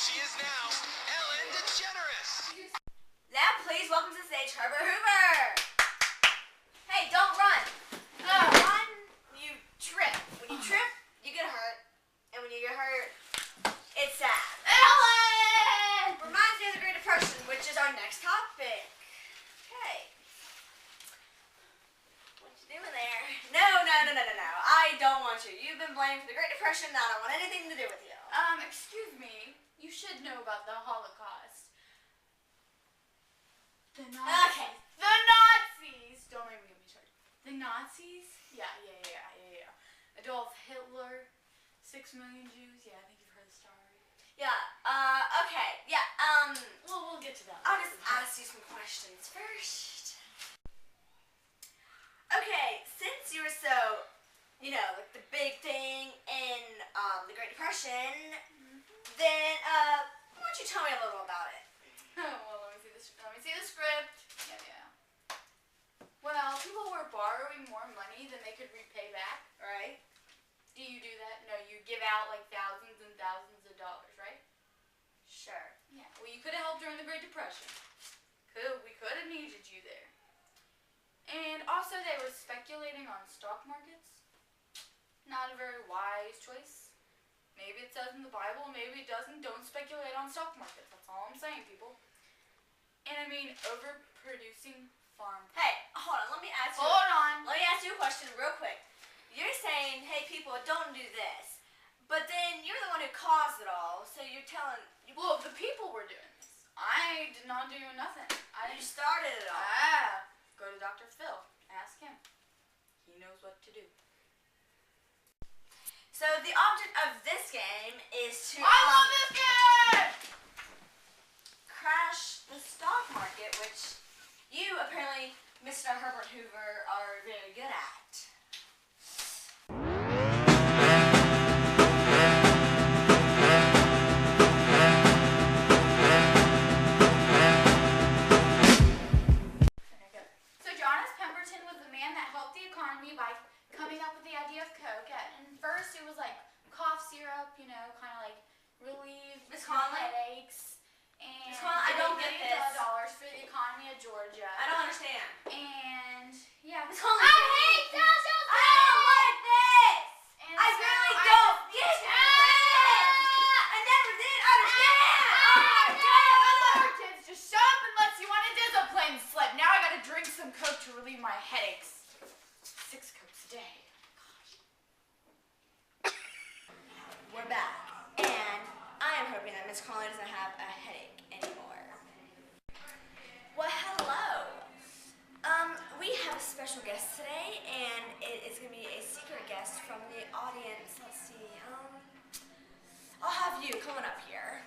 She is now Ellen DeGeneres. Now please welcome to the stage Herbert Hoover. Hey, don't run. Run, you trip. When you trip, you get hurt. And when you get hurt, it's sad. Ellen! Reminds me of the Great Depression, which is our next topic. Okay. What you doing there? No. I don't want you. You've been blamed for the Great Depression. I don't want anything to do with you. Excuse me. You should know about the Holocaust. The Nazis. Okay. The Nazis! Don't make me get me started. The Nazis? Yeah. Adolf Hitler, 6 million Jews. Yeah, I think you've heard the story. Yeah, okay. Yeah, We'll get to that. I'll just ask you some questions first. Okay, since you were so, like the big thing in the Great Depression, then why don't you tell me a little about it? Well, let me see the script. Yeah. Well, people were borrowing more money than they could repay back. Right? Do you do that? No, you give out like thousands and thousands of dollars, right? Sure. Yeah. Well, you could have helped during the Great Depression. We could have needed you there. And also, they were speculating on stock markets. Not a very wise choice. Maybe it says in the Bible, maybe it doesn't. Don't speculate on stock markets. That's all I'm saying, people. And I mean, overproducing farm. Hey, hold on. Let me ask you a question real quick. You're saying, hey, people, don't do this. But then you're the one who caused it all, so you're telling... Well, the people were doing this. I did not do nothing. You started it all. Go to Dr. Phil. Ask him. He knows what to do. So the object of this game is to... I love this game! Crash the stock market, which you, apparently, Mr. Herbert Hoover, are very good at. By coming up with the idea of Coke. And first it was like cough syrup, kind of like relieve headaches. And Miss Karley, I don't get this. $1 for the economy of Georgia. I don't understand. And yeah, Miss Karley, I hate social I don't like this. And I so really don't get this. I never did understand. Oh my God. Kids, just show up unless you want a discipline slip. Now I gotta drink some Coke to relieve my headaches. 6 Cokes a day. Gosh. We're back, and I am hoping that Miss Karley doesn't have a headache anymore. Well, hello. We have a special guest today, and it is going to be a secret guest from the audience. Let's see. I'll have you coming up here.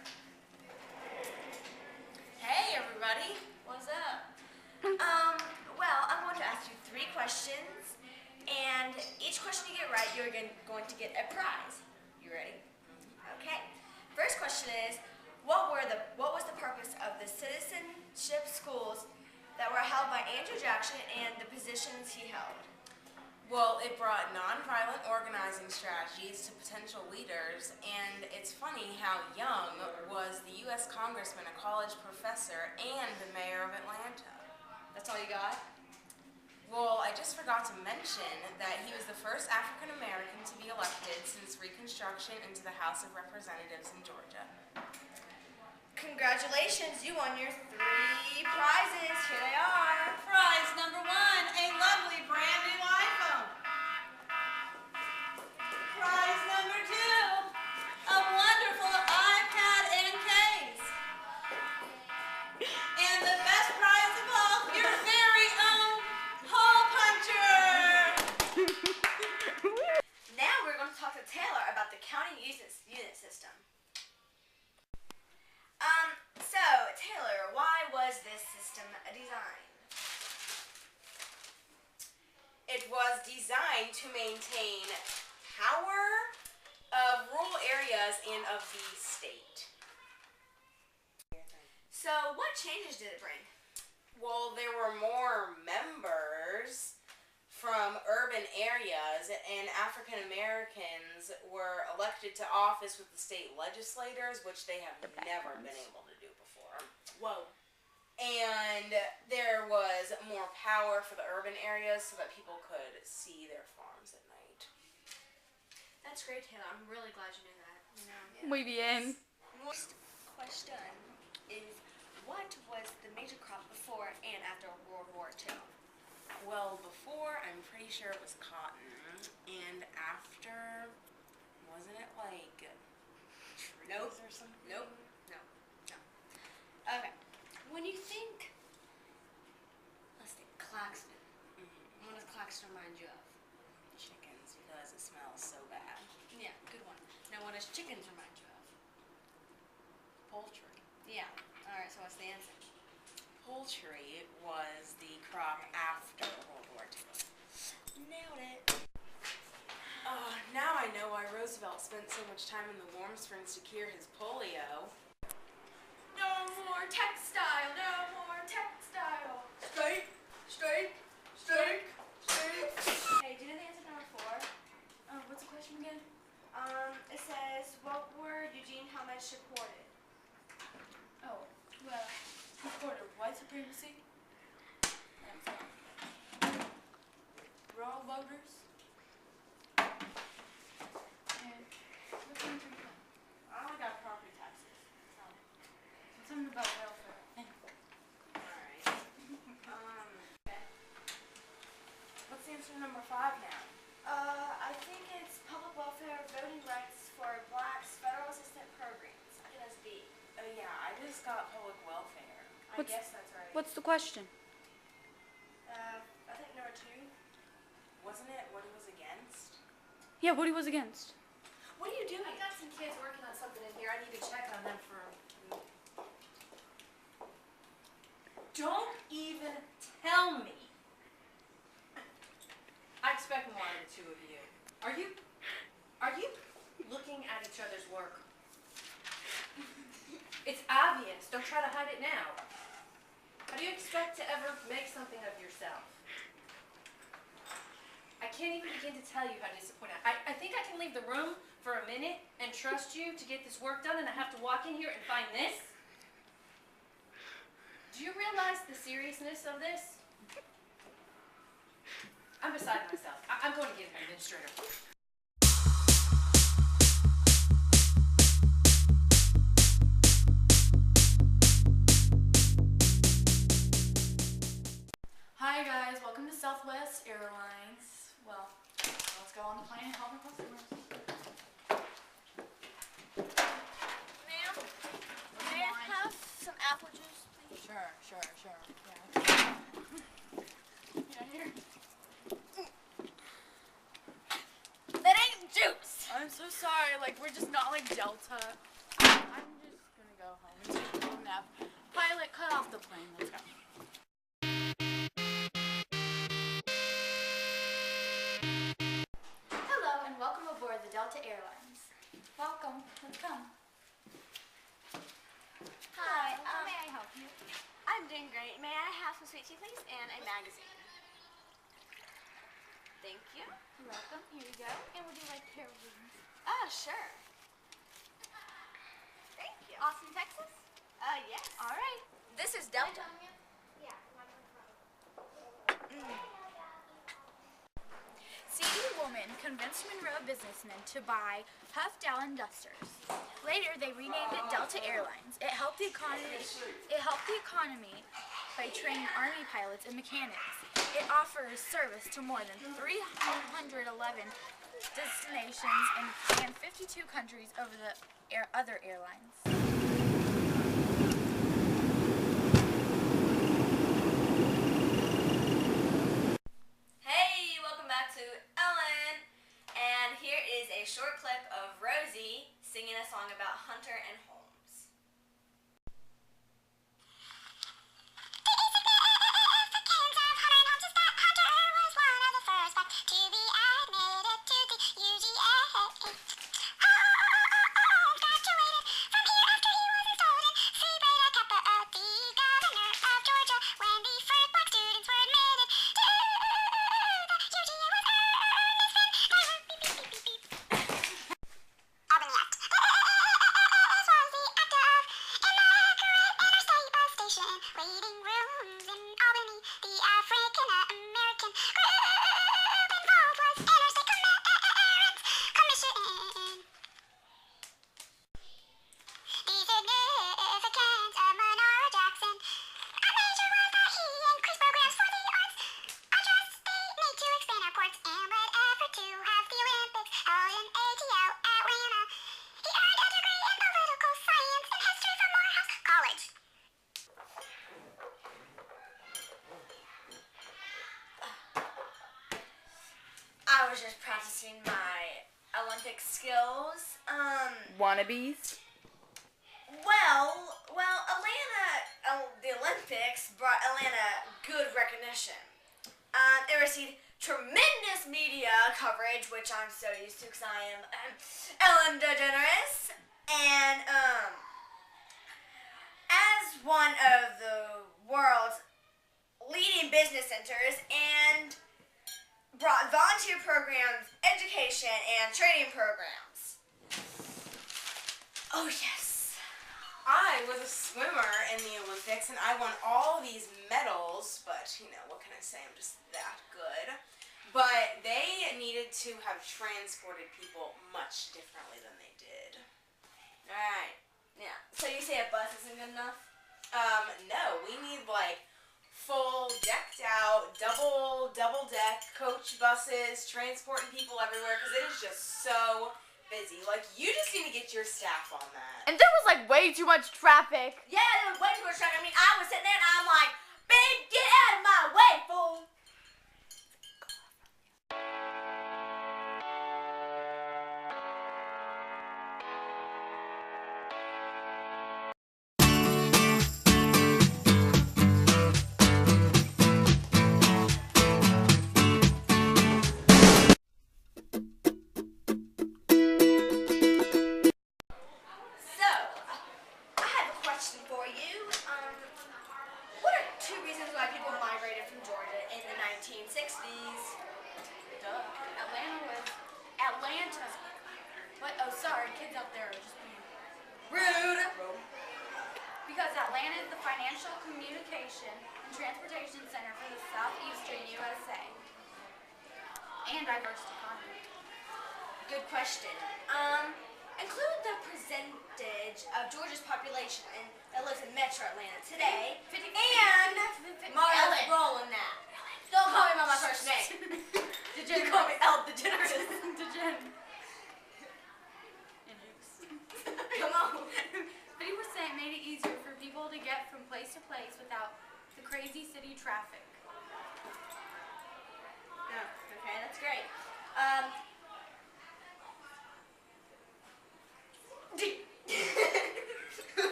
Hey, everybody. What's up? Well, I'm going to ask you 3 questions. And each question you get right, you're going to get a prize. You ready? Okay. First question is, what was the purpose of the citizenship schools that were held by Andrew Jackson and the positions he held? Well, it brought nonviolent organizing strategies to potential leaders, and it's funny how Young was the U.S. Congressman, a college professor, and the mayor of Atlanta. That's all you got? Well, I just forgot to mention that he was the first African American to be elected since Reconstruction into the House of Representatives in Georgia. Congratulations, you won your 3 prizes. Here they are. Prize number 1, a lovely brand new iPhone. Prize number 2, a wonderful iPad and case. And the best prize of all, your very own hole puncher! Now we're going to talk to Taylor about the county unit system. So, Taylor, why was this system designed? It was designed to maintain power of rural areas and of the state. So, what changes did it bring? Well, there were more members from urban areas, and African Americans were elected to office with the state legislators, which they have never been able to do before. Whoa. And there was more power for the urban areas so that people could see their farms at night. That's great, Taylor. I'm really glad you knew that. Muy bien. Next question is, what was the major crop before and after World War II? Well, before, I'm pretty sure it was cotton, and after, wasn't it like trees Nope. or something? Nope. No. Okay. When you think, let's think, Claxton. What does Claxton remind you of? Chickens, because it smells so bad. Yeah, good one. Now, what does chickens remind you of? Poultry. Yeah. All right. So what's the answer? Poultry was the crop after World War II. Nailed it. Now I know why Roosevelt spent so much time in the warm springs to cure his polio. No more textile. No more textile. Steak. Hey, do you know the answer to number 4? What's the question again? It says, what were Eugene Helmet supported? Oh, well, he supported white supremacy. Raw voters. And what's the answer again? I only got property taxes. Something about welfare. Alright. What's the answer to number 5 now? I think it's public welfare, voting rights for blacks, federal assistance programs. I think that's B. Oh yeah, I just got public welfare. I guess that's right. What's the question? I think number 2. Wasn't it what he was against? Yeah, what he was against. What are you doing? I got some kids working on something in here. I need to check on them for. Don't even tell me. I expect more out of the two of you. Are you looking at each other's work? It's obvious. Don't try to hide it now. How do you expect to ever make something of yourself? I can't even begin to tell you how disappointed I think I can leave the room for a minute and trust you to get this work done, and I have to walk in here and find this? Do you realize the seriousness of this? I'm beside myself. I'm going to get an administrator. Hi guys, welcome to Southwest Airlines. Well, let's go on the plane and help our customers. Ma'am, may I have some apple juice, please? Sure. Yeah, here. That ain't juice! I'm so sorry, we're just not like Delta. I'm just gonna go home and take a little nap. Pilot, cut off the plane, let's go. Hello and welcome aboard the Delta Airlines. Welcome, let's come. Hi, How may I help you? I'm doing great. May I have some sweet tea, please, and a magazine? Thank you. You're welcome. Here you go. And would you like a pair of wings? Sure. Thank you. Austin, Texas? Yes. All right. This is Delta. Yeah. CD Woolman convinced Monroe businessmen to buy Huff Dallin dusters. Later, they renamed it Delta Airlines. It helped the economy by training Army pilots and mechanics. It offers service to more than 311 destinations and 52 countries over the other airlines. Hey, welcome back to Ellen. And here is a short clip of Rosie singing a song about Hunter and Holmes. Graduated from here. meeting rooms in Albany. The African-American group involved was Interstate Commerce Commission. The significance of Monroe Jackson. A major was that he increased programs for the arts. Addressed the need to expand our ports and led effort to have the Olympics held in ATL Atlanta. He earned a degree in political science and history from Morehouse College. I was just practicing my Olympic skills. Wannabes. Well, Atlanta, the Olympics brought Atlanta good recognition. It received tremendous media coverage, which I'm so used to because I am Ellen DeGeneres. And as one of the world's leading business centers and brought volunteer programs, education, and training programs. Oh, yes. I was a swimmer in the Olympics, and I won all these medals, but, you know, what can I say? I'm just that good. But they needed to have transported people much differently than they did. Alright. Yeah. So you say a bus isn't good enough? No, we need, like, full, decked out, double deck coach buses, transporting people everywhere, because it is just so busy. Like, you just need to get your staff on that. And there was like way too much traffic. Yeah, there was way too much traffic. I mean, I was sitting there and I'm like, "Babe, get out of my way, fool!" So, I have a question for you. What are two reasons why people migrated from Georgia in the 1960s? Duh. Atlanta. What? Oh, sorry, kids out there are just being Rude. Because Atlanta is the financial, communication, and transportation center for the southeastern USA. And diverse economy. Good question. Include the percentage of Georgia's population that lives in Metro Atlanta today, and Mario's role in that. Don't call me by my first name. You call me Ellen DeGeneres. Come on. 50% made it easier for people to get from place to place without the crazy city traffic. Oh, okay, that's great.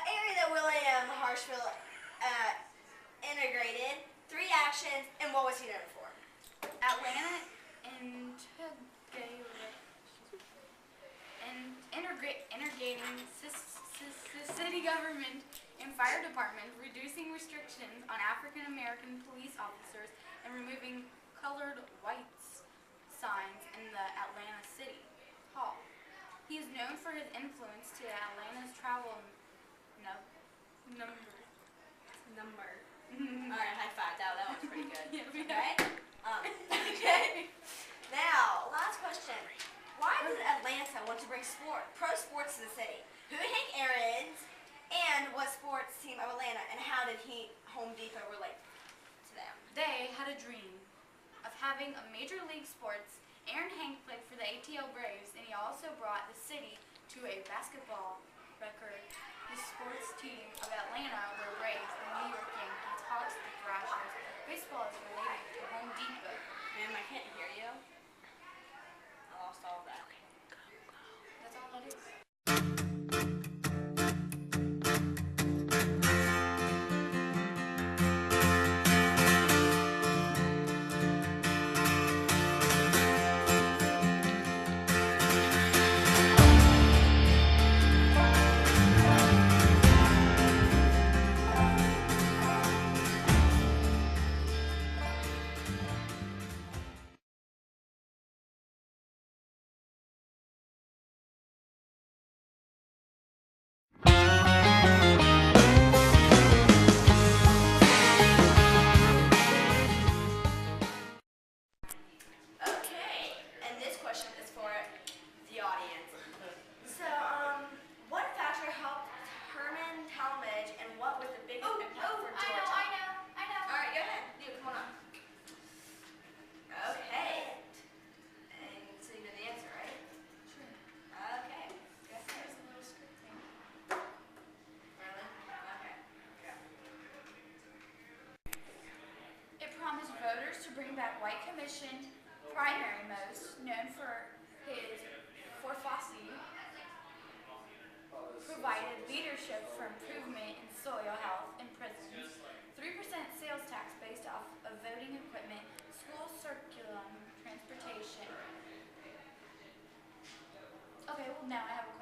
Area that William Harshville integrated, 3 actions, and what was he known for? Atlanta integrating city government and fire department, reducing restrictions on African American police officers, and removing colored whites signs in the Atlanta City Hall. He is known for his influence to Atlanta's travel number. Alright, high five. That one's pretty good. Yeah, Okay. Now, last question. Why did Atlanta want to bring pro sports to the city? Who did Hank Aaron's and what sports team of Atlanta, and how did Home Depot relate to them? They had a dream of having a major league sports. Aaron Hank played for the ATL Braves, and he also brought the city to a basketball record. The sports team of Atlanta were Braves, the New York Yankees, Hawks, the Thrashers. Baseball is related to Home Depot. Ma'am, I can't hear you. I lost all of that. That's all it is. what was the biggest Oh, impact for I Georgia? know. All right, go ahead. Leo, come on up. Okay. And so you know the answer, right? Sure. Okay. Go ahead. There's a little script thing. Really? Okay. Go. It promised voters to bring back white commission primary most, known for his forefacy, provided leadership for improvement in soil health in prisons, 3% sales tax based off of voting equipment, school curriculum, transportation. Okay, well now I have a